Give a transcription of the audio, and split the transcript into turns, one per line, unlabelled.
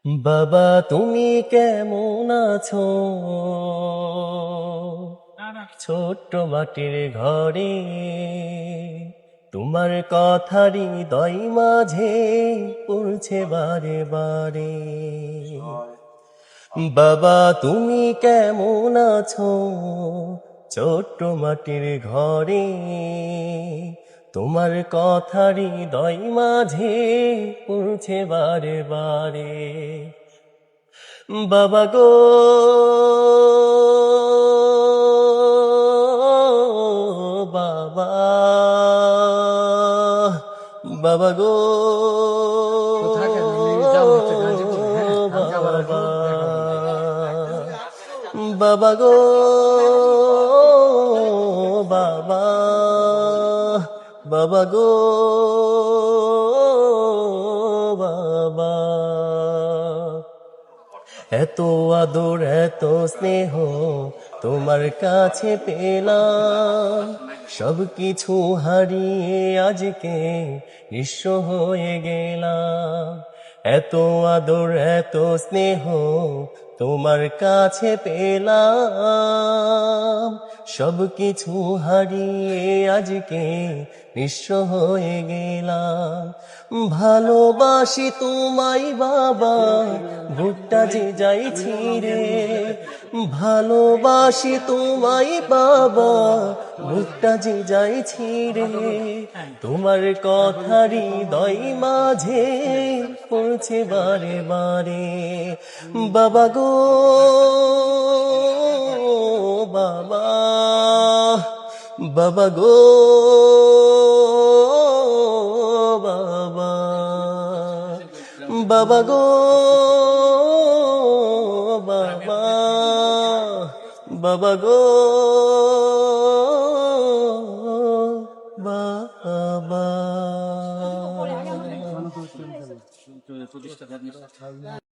বাবা তুমি কেমন আছো? ছোট্ট মাটির ঘরে তোমার কথা হৃদয় মাঝে পড়ছে বারে বারে। বাবা তুমি কেমন আছো? ছোট্ট মাটির ঘরে তোমার কথা হৃদয় মাঝে পড়ছে বারে বারে। বাবা গো বাবা, বাবা গো বাবা, বাবা গো বাবা, বাবা গো বাবা। এত আদর এত স্নেহ তোমার কাছে পেলাম, সবকিছু হারিয়ে আজকে নিঃস্ব হয়ে গেলাম। এত আদর এত স্নেহ তোমার কাছে পেলাম, সবকিছু হারিয়ে আজকে নিঃস্ব হয়ে গেলাম। ভালোবাসি তোমায় বাবা, বুকটা যে যাই ছিঁড়ে। ভালোবাসি তোমায় বাবা, বুকটা যে যাই ছিঁড়ে। তোমার কথা হৃদয় মাঝে পড়ছে বারে বারে। বাবা গো বাবা, বাবা গো বাবা, বাবা গো বাবা, বাবা গো বাবা।